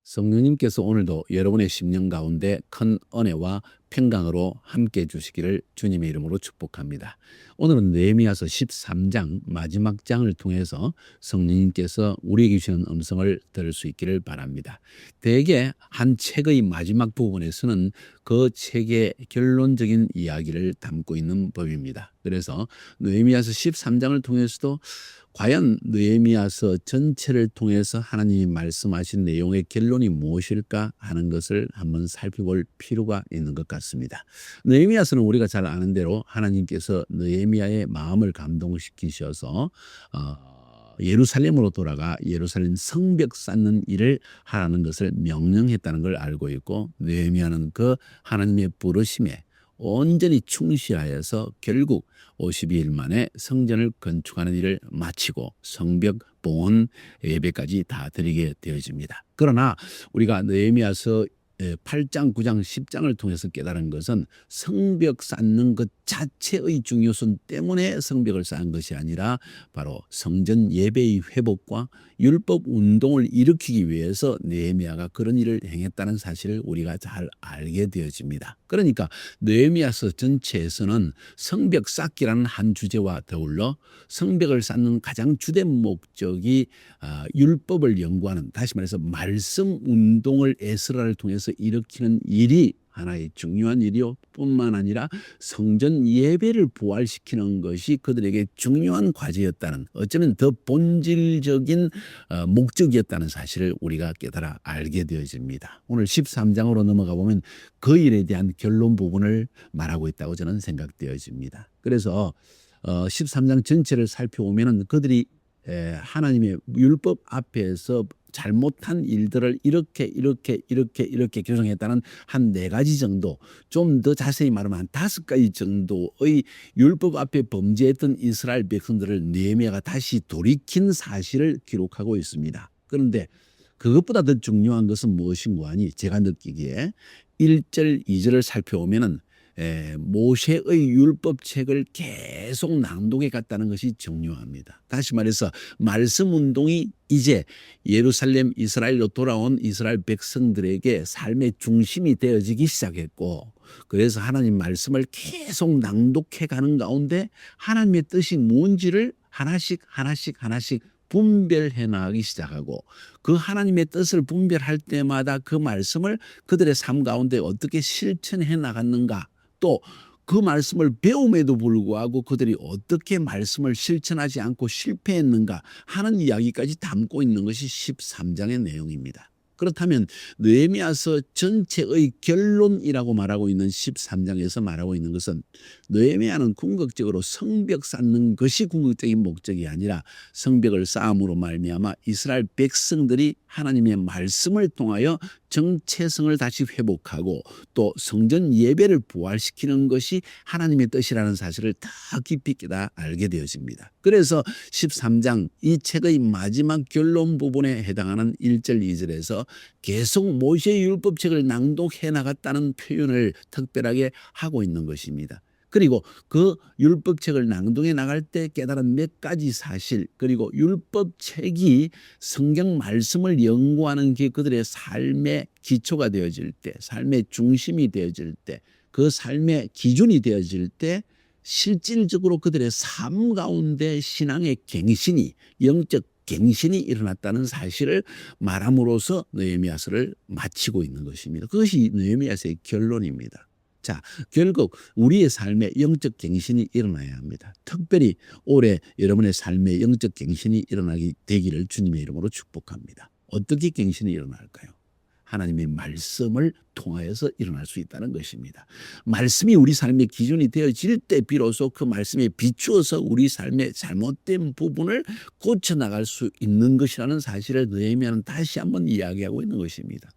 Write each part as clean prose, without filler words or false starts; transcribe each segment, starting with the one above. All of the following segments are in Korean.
성령님께서 오늘도 여러분의 심령 가운데 큰 은혜와 평강으로 함께 해주시기를 주님의 이름으로 축복합니다. 오늘은 느헤미야서 13장 마지막 장을 통해서 성령님께서 우리에게 주시는 음성을 들을 수 있기를 바랍니다. 대개 한 책의 마지막 부분에서는 그 책의 결론적인 이야기를 담고 있는 법입니다. 그래서 느헤미야서 13장을 통해서도 과연 느헤미야서 전체를 통해서 하나님이 말씀하신 내용의 결론이 무엇일까 하는 것을 한번 살펴볼 필요가 있는 것 같습니다. 느헤미야서는 우리가 잘 아는 대로 하나님께서 느헤미야의 마음을 감동시키셔서 예루살렘으로 돌아가 예루살렘 성벽 쌓는 일을 하라는 것을 명령했다는 걸 알고 있고, 느헤미야는 그 하나님의 부르심에 온전히 충실하여서 결국 52일 만에 성전을 건축하는 일을 마치고 성벽 봉헌 예배까지 다 드리게 되어집니다. 그러나 우리가 느헤미야서 8장, 9장, 10장을 통해서 깨달은 것은 성벽 쌓는 것 자체의 중요성 때문에 성벽을 쌓은 것이 아니라 바로 성전 예배의 회복과 율법 운동을 일으키기 위해서 느헤미야가 그런 일을 행했다는 사실을 우리가 잘 알게 되어집니다. 그러니까 느헤미야서 전체에서는 성벽 쌓기라는 한 주제와 더불어 성벽을 쌓는 가장 주된 목적이 율법을 연구하는, 다시 말해서 말씀 운동을 에스라를 통해서 일으키는 일이 하나의 중요한 일이요 뿐만 아니라 성전 예배를 부활시키는 것이 그들에게 중요한 과제였다는, 어쩌면 더 본질적인 목적이었다는 사실을 우리가 깨달아 알게 되어집니다. 오늘 13장으로 넘어가 보면 그 일에 대한 결론 부분을 말하고 있다고 저는 생각되어집니다. 그래서 13장 전체를 살펴보면 그들이 하나님의 율법 앞에서 잘못한 일들을 이렇게 규정했다는 한 4가지 정도, 좀 더 자세히 말하면 한 5가지 정도의 율법 앞에 범죄했던 이스라엘 백성들을 느헤미야가 다시 돌이킨 사실을 기록하고 있습니다. 그런데 그것보다 더 중요한 것은 무엇인가 하니, 제가 느끼기에 1절, 2절을 살펴보면은 모세의 율법책을 계속 낭독해 갔다는 것이 중요합니다. 다시 말해서 말씀 운동이 이제 예루살렘 이스라엘로 돌아온 이스라엘 백성들에게 삶의 중심이 되어지기 시작했고, 그래서 하나님 말씀을 계속 낭독해 가는 가운데 하나님의 뜻이 뭔지를 하나씩 분별해 나가기 시작하고, 그 하나님의 뜻을 분별할 때마다 그 말씀을 그들의 삶 가운데 어떻게 실천해 나갔는가, 또 그 말씀을 배움에도 불구하고 그들이 어떻게 말씀을 실천하지 않고 실패했는가 하는 이야기까지 담고 있는 것이 13장의 내용입니다. 그렇다면 느헤미야서 전체의 결론이라고 말하고 있는 13장에서 말하고 있는 것은, 느헤미야는 궁극적으로 성벽 쌓는 것이 궁극적인 목적이 아니라 성벽을 쌓음으로 말미암아 이스라엘 백성들이 하나님의 말씀을 통하여 정체성을 다시 회복하고 또 성전 예배를 부활시키는 것이 하나님의 뜻이라는 사실을 더 깊이 깨달아 알게 되어집니다. 그래서 13장 이 책의 마지막 결론 부분에 해당하는 1절, 2절에서 계속 모세의 율법책을 낭독해 나갔다는 표현을 특별하게 하고 있는 것입니다. 그리고 그 율법책을 낭독해 나갈 때 깨달은 몇 가지 사실, 그리고 율법책이 성경 말씀을 연구하는 게 그들의 삶의 기초가 되어질 때, 삶의 중심이 되어질 때, 그 삶의 기준이 되어질 때 실질적으로 그들의 삶 가운데 신앙의 갱신이, 영적 갱신이 일어났다는 사실을 말함으로써 느헤미야서를 마치고 있는 것입니다. 그것이 느헤미야서의 결론입니다. 자, 결국 우리의 삶에 영적 갱신이 일어나야 합니다. 특별히 올해 여러분의 삶에 영적 갱신이 일어나게 되기를 주님의 이름으로 축복합니다. 어떻게 갱신이 일어날까요? 하나님의 말씀을 통하여서 일어날 수 있다는 것입니다. 말씀이 우리 삶의 기준이 되어질 때 비로소 그 말씀에 비추어서 우리 삶의 잘못된 부분을 고쳐나갈 수 있는 것이라는 사실을 느헤미야는 다시 한번 이야기하고 있는 것입니다.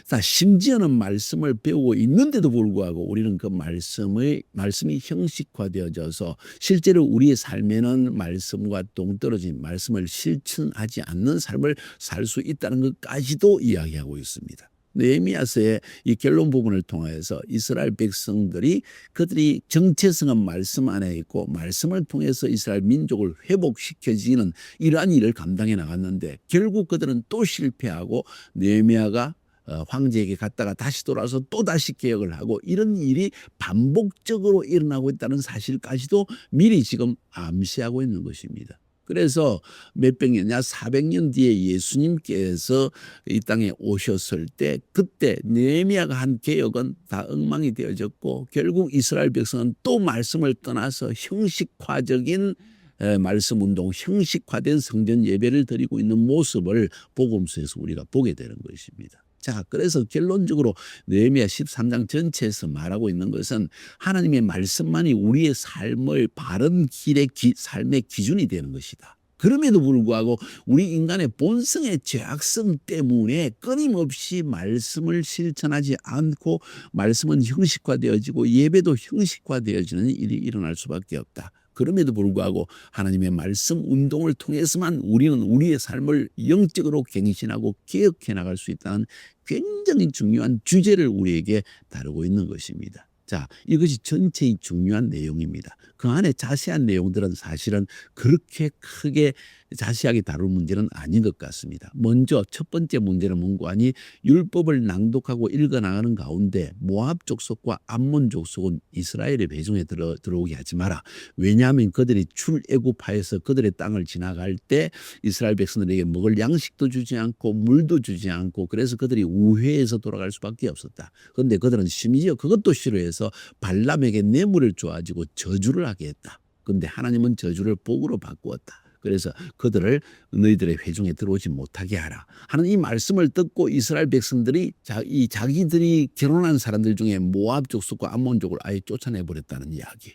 자, 심지어는 말씀을 배우고 있는데도 불구하고 우리는 그 말씀이 형식화되어져서 실제로 우리의 삶에는 말씀과 동떨어진, 말씀을 실천하지 않는 삶을 살 수 있다는 것까지도 이야기하고 있습니다. 느헤미야서의 이 결론 부분을 통해서 이스라엘 백성들이 그들이 정체성은 말씀 안에 있고 말씀을 통해서 이스라엘 민족을 회복시켜지는 이러한 일을 감당해 나갔는데 결국 그들은 또 실패하고 느헤미야가 황제에게 갔다가 다시 돌아와서 또다시 개혁을 하고 이런 일이 반복적으로 일어나고 있다는 사실까지도 미리 지금 암시하고 있는 것입니다. 그래서 몇백 년, 약 400년 뒤에 예수님께서 이 땅에 오셨을 때 그때 느헤미야가 한 개혁은 다 엉망이 되어졌고 결국 이스라엘 백성은 또 말씀을 떠나서 형식화적인 말씀 운동, 형식화된 성전 예배를 드리고 있는 모습을 복음서에서 우리가 보게 되는 것입니다. 자, 그래서 결론적으로 느헤미야 13장 전체에서 말하고 있는 것은 하나님의 말씀만이 우리의 삶을 바른 길의 삶의 기준이 되는 것이다. 그럼에도 불구하고 우리 인간의 본성의 죄악성 때문에 끊임없이 말씀을 실천하지 않고 말씀은 형식화되어지고 예배도 형식화되어지는 일이 일어날 수밖에 없다. 그럼에도 불구하고 하나님의 말씀 운동을 통해서만 우리는 우리의 삶을 영적으로 갱신하고 개혁해 나갈 수 있다는 굉장히 중요한 주제를 우리에게 다루고 있는 것입니다. 자, 이것이 전체의 중요한 내용입니다. 그 안에 자세한 내용들은 사실은 그렇게 크게 자세하게 다룰 문제는 아닌 것 같습니다. 먼저 첫 번째 문제는 뭔가니 율법을 낭독하고 읽어나가는 가운데 모압 족속과 암몬 족속은 이스라엘의 배종에 들어오게 하지 마라. 왜냐하면 그들이 출애굽하여서 그들의 땅을 지나갈 때 이스라엘 백성들에게 먹을 양식도 주지 않고 물도 주지 않고 그래서 그들이 우회해서 돌아갈 수밖에 없었다. 그런데 그들은 심지어 그것도 싫어해서 발람에게 뇌물을 줘가지고 저주를 하게 했다. 그런데 하나님은 저주를 복으로 바꾸었다. 그래서 그들을 너희들의 회중에 들어오지 못하게 하라 하는 이 말씀을 듣고 이스라엘 백성들이 자기들이 결혼한 사람들 중에 모압 족속과 암몬 족을 아예 쫓아내버렸다는 이야기.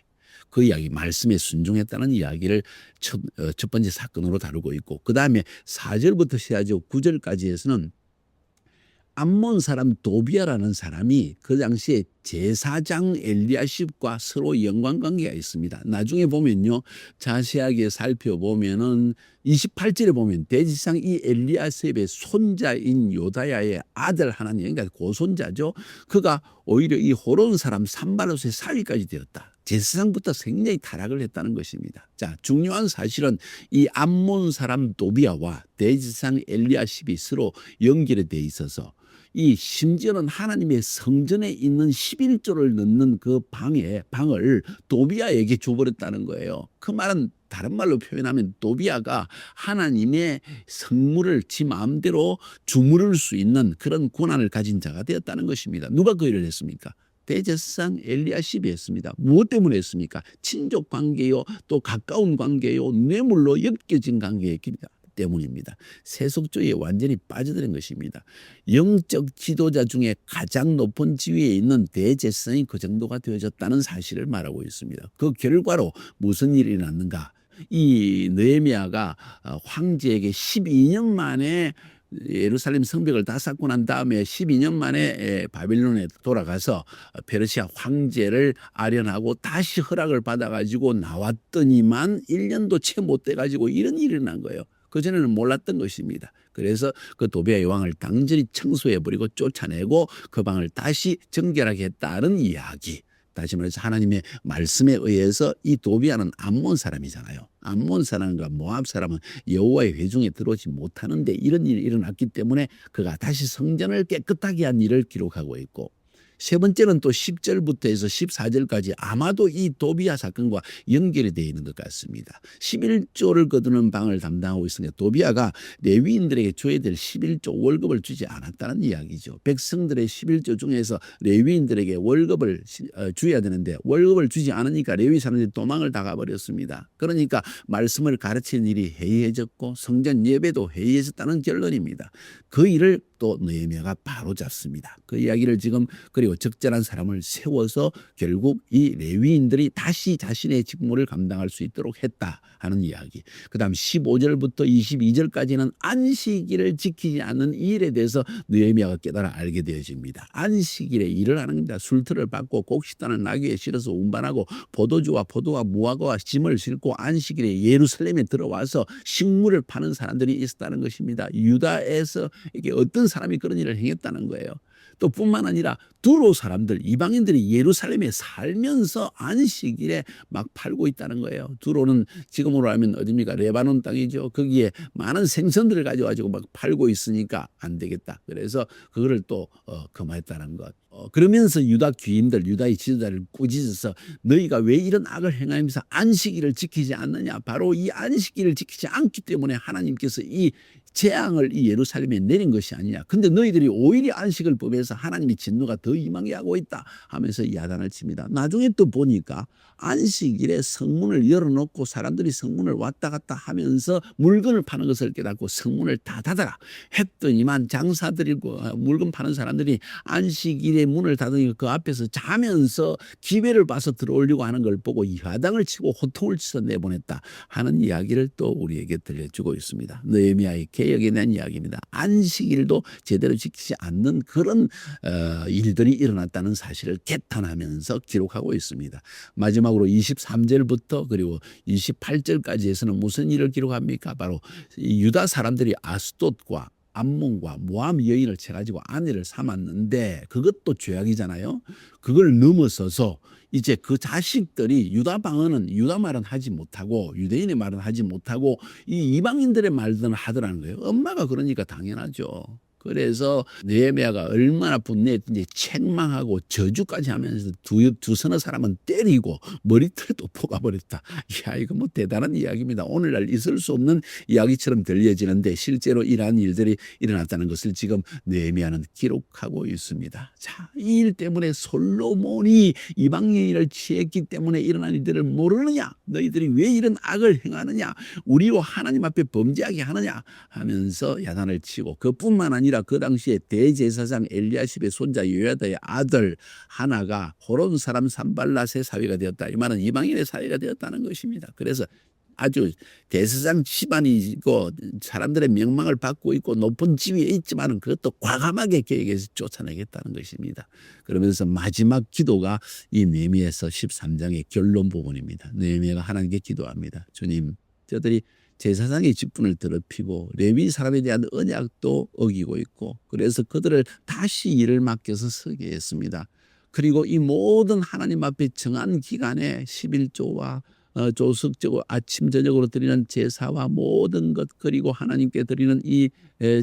그 이야기, 말씀에 순종했다는 이야기를 첫 번째 사건으로 다루고 있고 그 다음에 4절부터 시작하고 9절까지에서는 암몬 사람 도비아라는 사람이 그 당시에 제사장 엘리야십과 서로 연관관계가 있습니다. 나중에 보면요. 자세하게 살펴보면은 28절에 보면 대지상 이 엘리야십의 손자인 요다야의 아들 하나님, 그러니까 고손자죠. 그가 오히려 이 호론 사람 산발롯의 사위까지 되었다. 제사장부터 굉장히 타락을 했다는 것입니다. 자, 중요한 사실은 이 암몬 사람 도비아와 대지상 엘리야십이 서로 연결이 돼 있어서 이 심지어는 하나님의 성전에 있는 11조를 넣는 그 방을 도비아에게 줘버렸다는 거예요. 그 말은 다른 말로 표현하면 도비아가 하나님의 성물을 지 마음대로 주무를 수 있는 그런 권한을 가진 자가 되었다는 것입니다. 누가 그 일을 했습니까? 대제사장 엘리야십이 했습니다. 무엇 때문에 했습니까? 친족 관계요, 또 가까운 관계요, 뇌물로 엮여진 관계였기 때문입니다. 세속주의에 완전히 빠져드는 것입니다. 영적 지도자 중에 가장 높은 지위에 있는 대제사장이 그 정도가 되어졌다는 사실을 말하고 있습니다. 그 결과로 무슨 일이 일어났는가? 이 느헤미야가 황제에게 12년 만에 예루살렘 성벽을 다 쌓고 난 다음에 12년 만에 바빌론에 돌아가서 페르시아 황제를 아련하고 다시 허락을 받아가지고 나왔더니만 1년도 채 못 돼가지고 이런 일이 일어난 거예요. 그전에는 몰랐던 것입니다. 그래서 그 도비아의 왕을 강제히 청소해버리고 쫓아내고 그 방을 다시 정결하게 했다는 이야기. 다시 말해서 하나님의 말씀에 의해서 이 도비아는 암몬 사람이잖아요. 암몬 사람과 모압 사람은 여호와의 회중에 들어오지 못하는데 이런 일이 일어났기 때문에 그가 다시 성전을 깨끗하게 한 일을 기록하고 있고 세 번째는 또 10절부터 해서 14절까지 아마도 이 도비아 사건과 연결이 되어 있는 것 같습니다. 11조를 거두는 방을 담당하고 있으니까 도비아가 레위인들에게 줘야 될 11조 월급을 주지 않았다는 이야기죠. 백성들의 11조 중에서 레위인들에게 월급을 줘야 되는데 월급을 주지 않으니까 레위 사람들이 도망을 다 가버렸습니다. 그러니까 말씀을 가르치는 일이 해이해졌고 성전 예배도 해이해졌다는 결론입니다. 그 일을 또 느헤미야가 바로 잡습니다. 그 이야기를 지금 그리고 적절한 사람을 세워서 결국 이 레위인들이 다시 자신의 직무를 감당할 수 있도록 했다 하는 이야기. 그 다음 15절부터 22절까지는 안식일을 지키지 않는 이 일에 대해서 느헤미야가 깨달아 알게 되어집니다. 안식일에 일을 하는 겁니다. 술틀을 받고 곡식단을 나귀에 실어서 운반하고 포도주와 포도와 무화과와 짐을 싣고 안식일에 예루살렘에 들어와서 식물을 파는 사람들이 있었다는 것입니다. 유다에서 이게 어떤 사람이 그런 일을 행했다는 거예요. 또 뿐만 아니라 두로 사람들, 이방인들이 예루살렘에 살면서 안식일에 막 팔고 있다는 거예요. 두로는 지금으로 알면 어딥니까? 레바논 땅이죠. 거기에 많은 생선들을 가져가지고 막 팔고 있으니까 안 되겠다. 그래서 그거를 또 금하였다는 것. 그러면서 유다 귀인들, 유다의 지도자를 꾸짖어서 너희가 왜 이런 악을 행하면서 안식일을 지키지 않느냐. 바로 이 안식일을 지키지 않기 때문에 하나님께서 이 재앙을 이 예루살렘에 내린 것이 아니냐. 근데 너희들이 오히려 안식을 범해서 하나님의 진노가 더 임하게 하고 있다 하면서 야단을 칩니다. 나중에 또 보니까 안식일에 성문을 열어놓고 사람들이 성문을 왔다 갔다 하면서 물건을 파는 것을 깨닫고 성문을 다 닫아라 했더니만 장사들이고 물건 파는 사람들이 안식일에 문을 닫으니까 그 앞에서 자면서 기회를 봐서 들어오려고 하는 걸 보고 야단을 치고 호통을 쳐서 내보냈다 하는 이야기를 또 우리에게 들려주고 있습니다. 느헤미야의 개혁에 대한 이야기입니다. 안식일도 제대로 지키지 않는 그런 일들이 일어났다는 사실을 개탄하면서 기록하고 있습니다. 마지막으로 23절부터 그리고 28절까지에서는 무슨 일을 기록합니까? 바로 유다 사람들이 아스돗과 암몬과 모함 여인을 채가지고 아내를 삼았는데 그것도 죄악이잖아요. 그걸 넘어서서 이제 그 자식들이 유다 방언은 유다 말은 하지 못하고 유대인의 말은 하지 못하고 이 이방인들의 말들은 하더라는 거예요. 엄마가 그러니까 당연하죠. 그래서 느헤미야가 얼마나 분노했든지 책망하고 저주까지 하면서 두 서너 사람은 때리고 머리털도 뽑아버렸다. 이야, 이거 뭐 대단한 이야기입니다. 오늘날 있을 수 없는 이야기처럼 들려지는데 실제로 이러한 일들이 일어났다는 것을 지금 느헤미야는 기록하고 있습니다. 자, 이 일 때문에 솔로몬이 이방인을 취했기 때문에 일어난 일들을 모르느냐? 너희들이 왜 이런 악을 행하느냐? 우리로 하나님 앞에 범죄하게 하느냐? 하면서 야단을 치고 그뿐만 아니라 그 당시에 대제사장 엘리야십의 손자 요야다의 아들 하나가 호론 사람 산발랏의 사위가 되었다. 이 말은 이방인의 사위가 되었다는 것입니다. 그래서 아주 대제사장 집안이고 사람들의 명망을 받고 있고 높은 지위에 있지만 그것도 과감하게 계획해서 쫓아내겠다는 것입니다. 그러면서 마지막 기도가 이 느헤미야서 13장의 결론 부분입니다. 느헤미야가 하나님께 기도합니다. 주님, 저들이 제사장의 직분을 더럽히고 레위 사람에 대한 언약도 어기고 있고 그래서 그들을 다시 일을 맡겨서 서게 했습니다. 그리고 이 모든 하나님 앞에 정한 기간에 11조와 조석적으로 아침 저녁으로 드리는 제사와 모든 것 그리고 하나님께 드리는 이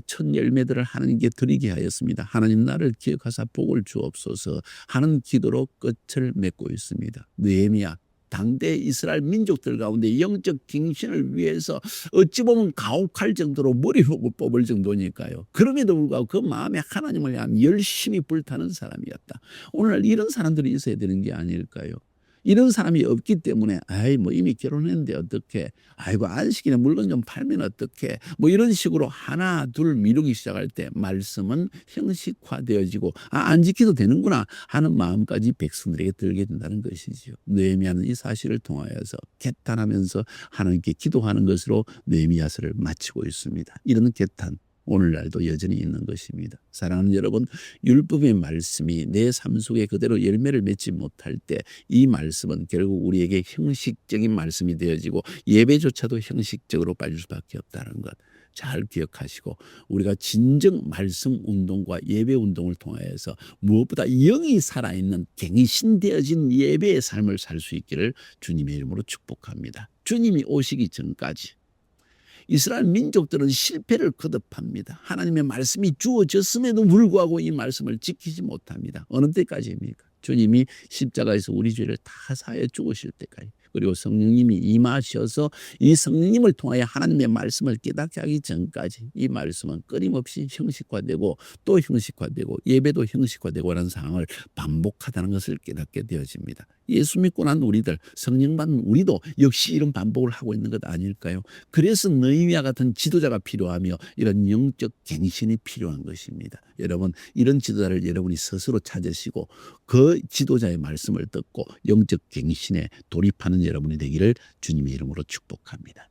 첫 열매들을 하나님께 드리게 하였습니다. 하나님 나를 기억하사 복을 주옵소서 하는 기도로 끝을 맺고 있습니다. 느헤미야 당대 이스라엘 민족들 가운데 영적 갱신을 위해서 어찌 보면 가혹할 정도로 머리를 뽑을 정도니까요. 그럼에도 불구하고 그 마음에 하나님을 향한 열심히 불타는 사람이었다. 오늘날 이런 사람들이 있어야 되는 게 아닐까요? 이런 사람이 없기 때문에 뭐 이미 결혼했는데 어떻게 아이고 안식일에 물건 좀 팔면 어떻게 뭐 이런 식으로 하나 둘 미루기 시작할 때 말씀은 형식화되어지고 안 지켜도 되는구나 하는 마음까지 백성들에게 들게 된다는 것이죠. 느헤미야는 이 사실을 통하여서 개탄하면서 하나님께 기도하는 것으로 느헤미야서를 마치고 있습니다. 이런 개탄 오늘날도 여전히 있는 것입니다. 사랑하는 여러분, 율법의 말씀이 내 삶 속에 그대로 열매를 맺지 못할 때 이 말씀은 결국 우리에게 형식적인 말씀이 되어지고 예배조차도 형식적으로 빠질 수밖에 없다는 것 잘 기억하시고 우리가 진정 말씀 운동과 예배 운동을 통하여서 무엇보다 영이 살아있는 갱신되어진 예배의 삶을 살 수 있기를 주님의 이름으로 축복합니다. 주님이 오시기 전까지 이스라엘 민족들은 실패를 거듭합니다. 하나님의 말씀이 주어졌음에도 불구하고 이 말씀을 지키지 못합니다. 어느 때까지입니까? 주님이 십자가에서 우리 죄를 다 사해 죽으실 때까지 그리고 성령님이 임하셔서 이 성령님을 통하여 하나님의 말씀을 깨닫게 하기 전까지 이 말씀은 끊임없이 형식화되고 또 형식화되고 예배도 형식화되고 하는 상황을 반복하다는 것을 깨닫게 되어집니다. 예수 믿고 난 우리들 성령 받는 우리도 역시 이런 반복을 하고 있는 것 아닐까요? 그래서 느헤미야 같은 지도자가 필요하며 이런 영적 갱신이 필요한 것입니다. 여러분 이런 지도자를 여러분이 스스로 찾으시고 그 지도자의 말씀을 듣고 영적 갱신에 돌입하는 여러분이 되기를 주님의 이름으로 축복합니다.